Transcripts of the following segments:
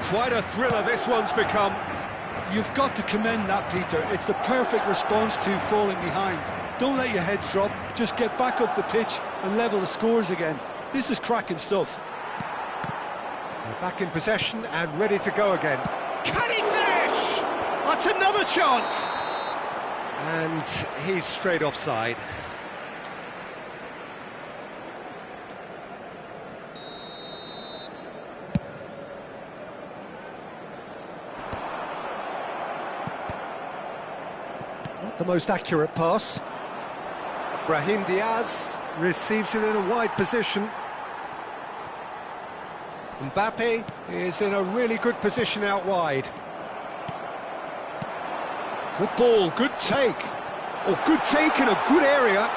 Quite a thriller this one's become. You've got to commend that, Peter. It's the perfect response to falling behind. Don't let your heads drop, just get back up the pitch and level the scores again. This is cracking stuff. They're back in possession and ready to go again. Can he finish? That's another chance! And he's straight offside. Not the most accurate pass. Brahim Diaz receives it in a wide position. Mbappe is in a really good position out wide. Good ball, good take. Oh, good take in a good area.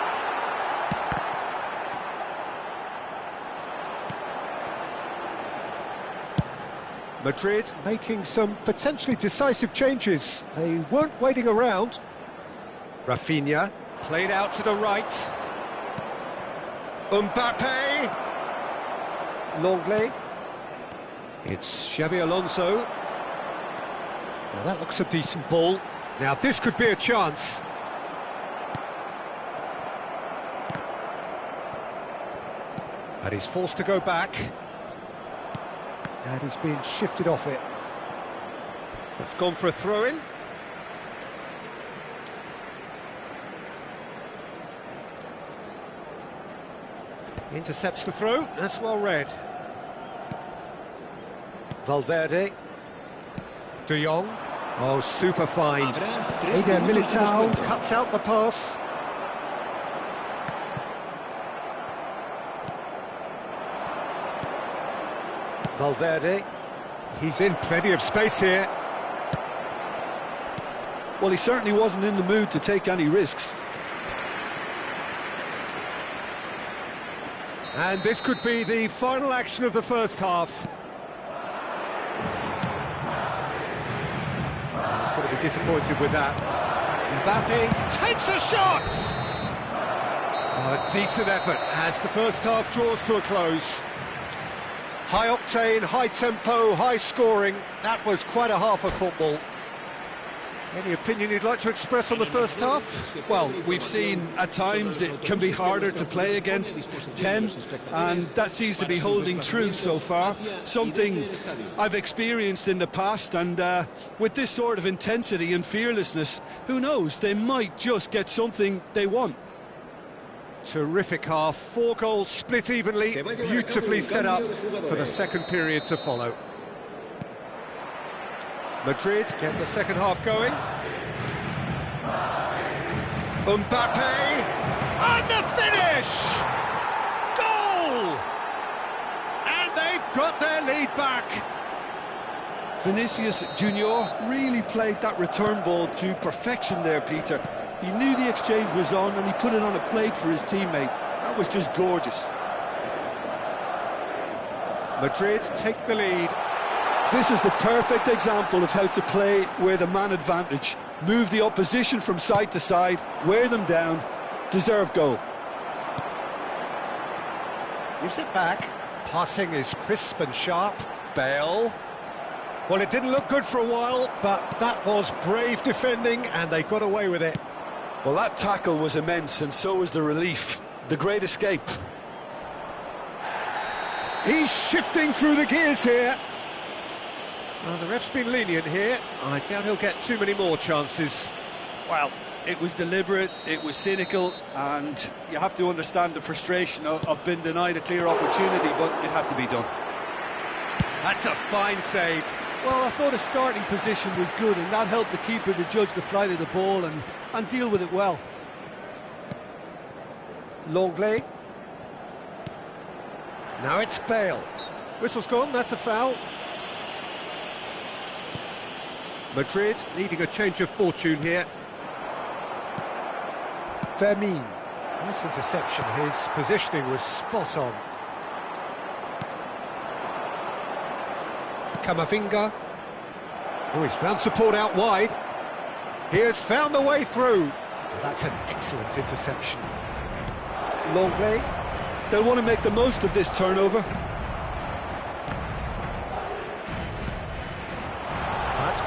Madrid making some potentially decisive changes. They weren't waiting around. Rafinha played out to the right. Mbappe. Longley. It's Xabi Alonso. Now that looks a decent ball. Now this could be a chance. And he's forced to go back. And he's been shifted off it. It's gone for a throw-in. Intercepts the throw, that's well read. Valverde. De Jong. Oh, super find. Eder Militao cuts out the pass. Valverde. He's in plenty of space here. Well, he certainly wasn't in the mood to take any risks. And this could be the final action of the first half. He's going to be disappointed with that. Mbappe takes a shot! Oh, a decent effort as the first half draws to a close. High octane, high tempo, high scoring. That was quite a half of football. Any opinion you'd like to express on the first half? Well, we've seen at times it can be harder to play against 10, and that seems to be holding true so far. Something I've experienced in the past, and with this sort of intensity and fearlessness, who knows, they might just get something they want. Terrific half, 4 goals split evenly, beautifully set up for the second period to follow. Madrid get the second half going. Mbappe! And the finish! Goal! And they've got their lead back. Vinicius Junior really played that return ball to perfection there, Peter. He knew the exchange was on and he put it on a plate for his teammate. That was just gorgeous. Madrid take the lead. This is the perfect example of how to play with a man advantage. Move the opposition from side to side, wear them down, deserve goal. Gives it back. Passing is crisp and sharp. Bale. Well, it didn't look good for a while, but that was brave defending and they got away with it. Well, that tackle was immense, and so was the relief. The great escape. He's shifting through the gears here. Well, the ref's been lenient here. I doubt he'll get too many more chances. Well, it was deliberate, it was cynical, and you have to understand the frustration of being denied a clear opportunity, but it had to be done. That's a fine save. Well, I thought his starting position was good, and that helped the keeper to judge the flight of the ball and deal with it well. Longley. Now it's Bale. Whistle's gone, that's a foul. Madrid needing a change of fortune here. Fermin. Nice interception, his positioning was spot on. Camavinga. Oh, he's found support out wide. He has found the way through. Oh, that's an excellent interception. Longley. They'll want to make the most of this turnover.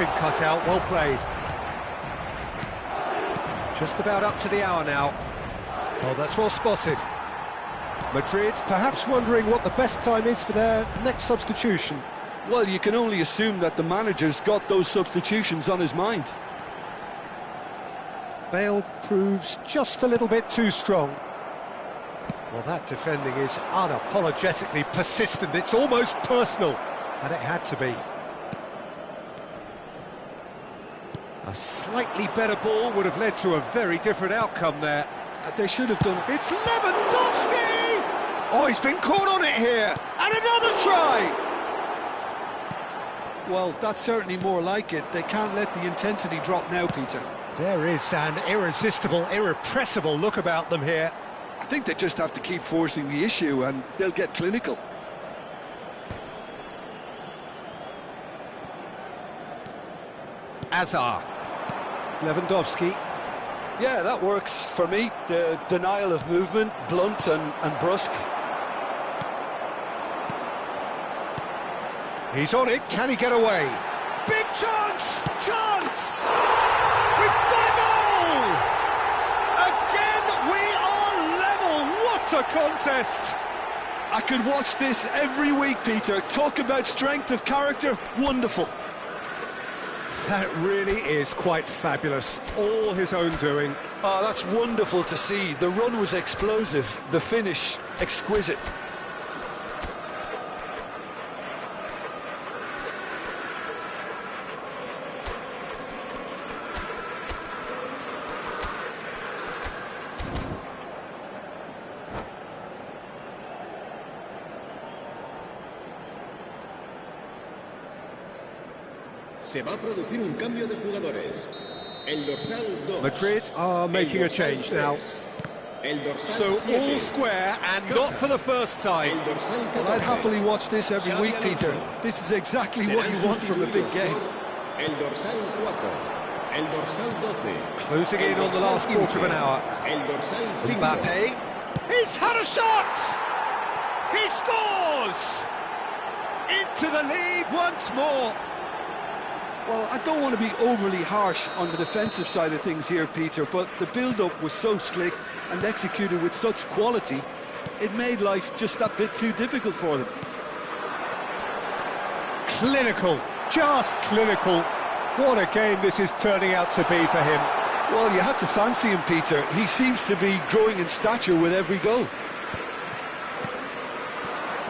been cut out, well played. Just about up to the hour now. Oh, that's well spotted. Madrid perhaps wondering what the best time is for their next substitution. Well, you can only assume that the manager's got those substitutions on his mind. Bale proves just a little bit too strong. Well, that defending is unapologetically persistent. It's almost personal, and it had to be. A slightly better ball would have led to a very different outcome there. They should have done it. It's Lewandowski! Oh, he's been caught on it here, and another try! Well, that's certainly more like it. They can't let the intensity drop now, Peter. There is an irresistible, irrepressible look about them here. I think they just have to keep forcing the issue and they'll get clinical. Azar. Lewandowski. Yeah, that works for me. The denial of movement, blunt and brusque. He's on it, can he get away? Big chance! Chance! We've got a goal! Again, we are level! What a contest! I could watch this every week, Peter. Talk about strength of character, wonderful. That really is quite fabulous. All his own doing. Oh, that's wonderful to see. The run was explosive, the finish exquisite. Se va a producir un cambio de jugadores. El dorsal 2. Madrid are making a change now. So all square and not for the first time. Well, I'd happily watch this every week, Peter. This is exactly what you want from a big game. El dorsal 4. El dorsal 12. Closing in on the last quarter of an hour. El dorsal 5. Mbappe. He's had a shot! He scores! Into the lead once more. Well, I don't want to be overly harsh on the defensive side of things here, Peter, but the build-up was so slick and executed with such quality, it made life just that bit too difficult for them. Clinical, just clinical. What a game this is turning out to be for him. Well, you had to fancy him, Peter. He seems to be growing in stature with every goal.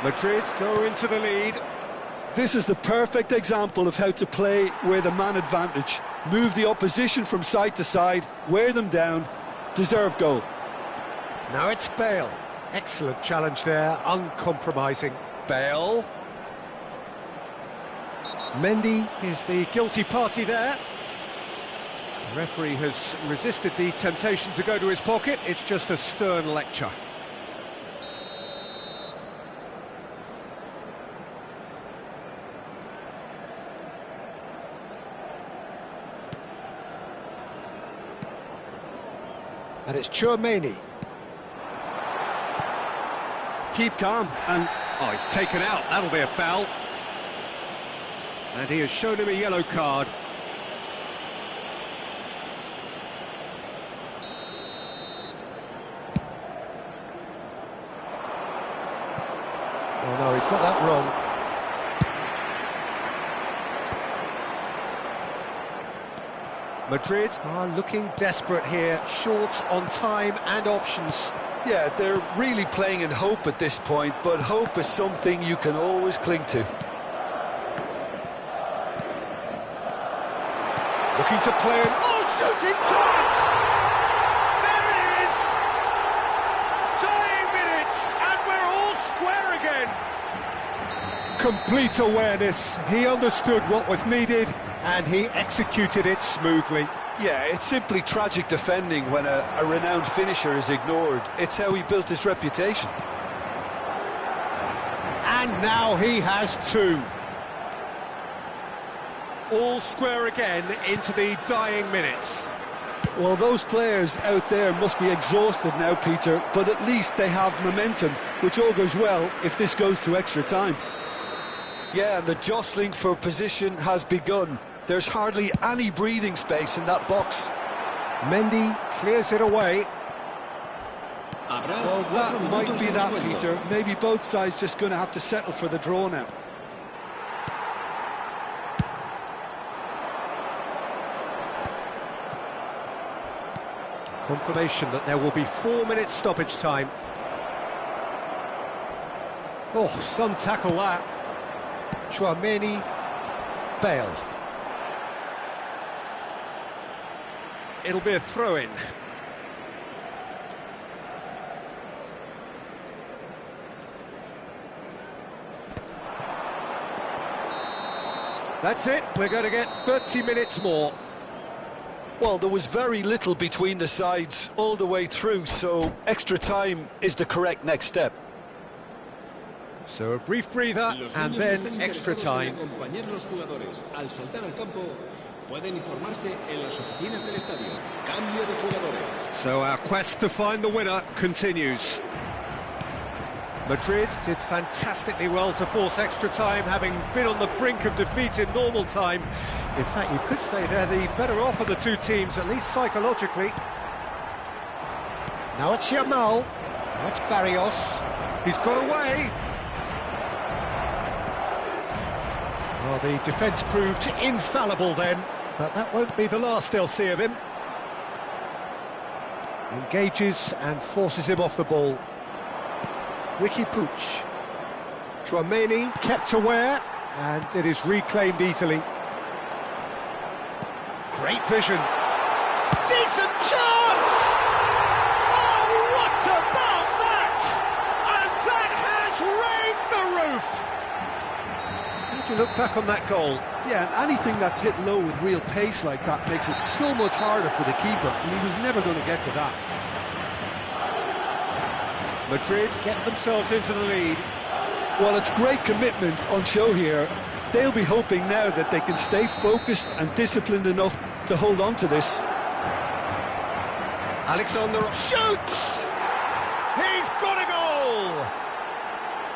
Madrid go into the lead. This is the perfect example of how to play with a man advantage. Move the opposition from side to side, wear them down, deserve goal. Now it's Bale. Excellent challenge there, uncompromising. Bale. Mendy is the guilty party there. The referee has resisted the temptation to go to his pocket. It's just a stern lecture. And it's Chouameni. Keep calm and... Oh, he's taken out. That'll be a foul. And he has shown him a yellow card. Oh no, he's got that wrong. Madrid are looking desperate here, short on time and options. Yeah, they're really playing in hope at this point, but hope is something you can always cling to. Looking to play an... Oh, shooting chance! There it is! Dying minutes, and we're all square again! Complete awareness. He understood what was needed, and he executed it smoothly. Yeah, it's simply tragic defending when a renowned finisher is ignored. It's how he built his reputation. And now he has two. All square again into the dying minutes. Well, those players out there must be exhausted now, Peter, but at least they have momentum, which all goes well if this goes to extra time. Yeah, and the jostling for position has begun. There's hardly any breathing space in that box. Mendy clears it away. Well, that might be that, Peter. Maybe both sides just going to have to settle for the draw now. Confirmation that there will be 4 minutes stoppage time. Oh, some tackle that. Chouameni, Bale. It'll be a throw-in. That's it, we're going to get 30 minutes more. Well, there was very little between the sides all the way through, so extra time is the correct next step. So a brief breather and then extra time. So our quest to find the winner continues. Madrid did fantastically well to force extra time, having been on the brink of defeat in normal time. In fact, you could say they're the better off of the two teams, at least psychologically. Now it's Yamal. Now it's Barrios. He's got away. Well, the defence proved infallible then, but that won't be the last they'll see of him. Engages and forces him off the ball. Ricky Puig. Chouameni kept aware, and it is reclaimed easily. Great vision. Decent chance! Oh, what about that? And that has raised the roof! How do you look back on that goal? Yeah, and anything that's hit low with real pace like that makes it so much harder for the keeper, and he was never going to get to that. Madrid get themselves into the lead. Well, it's great commitment on show here. They'll be hoping now that they can stay focused and disciplined enough to hold on to this. Alexander shoots! He's got a goal!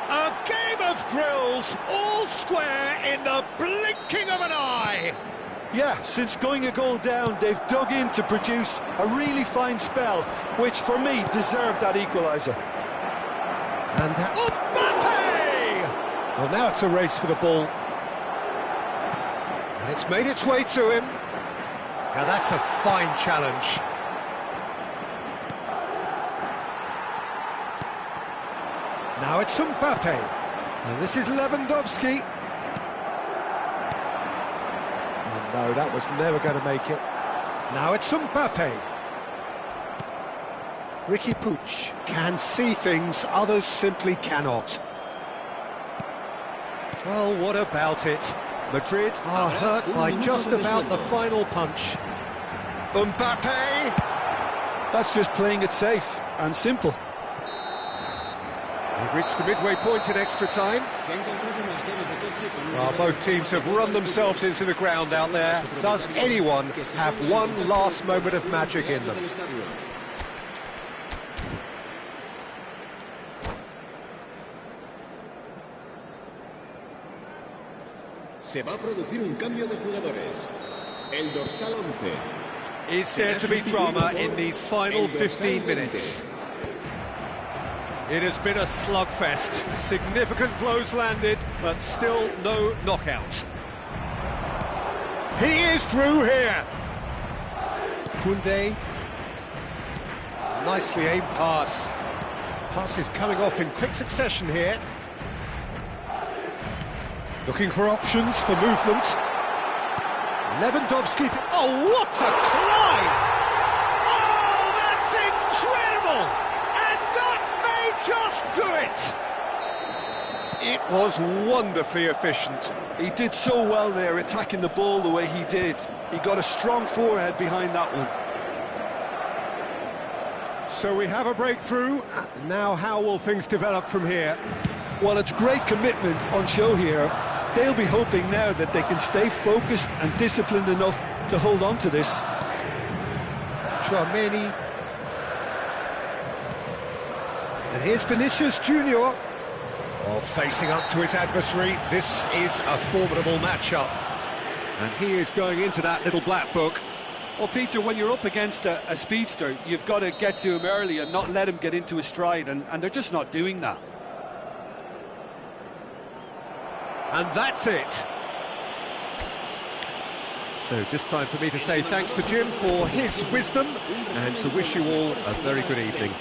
A game of thrills, all square in the blinking of an eye! Yeah, since going a goal down, they've dug in to produce a really fine spell, which for me deserved that equaliser. And that... Mbappe! Well, now it's a race for the ball. And it's made its way to him. Now that's a fine challenge. Now it's Mbappe. And this is Lewandowski. Oh no, that was never going to make it. Now it's Mbappe. Ricky Puig can see things others simply cannot. Well, what about it? Madrid are hurt by just about the final punch. Mbappe! That's just playing it safe and simple. We've reached the midway point in extra time. Well, both teams have run themselves into the ground out there. Does anyone have one last moment of magic in them? Se va a producir un cambio de jugadores. El dorsal 11. Is there to be drama in these final 15 minutes? It has been a slugfest. Significant blows landed, but still no knockout. He is through here. Koundé. Nicely aimed pass. Pass is coming off in quick succession here. Looking for options for movement. Lewandowski. Oh, what a climb! Oh, that's incredible! And that may just do it! It was wonderfully efficient. He did so well there, attacking the ball the way he did. He got a strong forehead behind that one. So we have a breakthrough. Now how will things develop from here? Well, it's great commitment on show here. They'll be hoping now that they can stay focused and disciplined enough to hold on to this. Chouameni. And here's Vinicius Junior. Oh, facing up to his adversary. This is a formidable matchup. And he is going into that little black book. Well, Peter, when you're up against a speedster, you've got to get to him early and not let him get into his stride, and they're just not doing that. And that's it. So just time for me to say thanks to Jim for his wisdom and to wish you all a very good evening.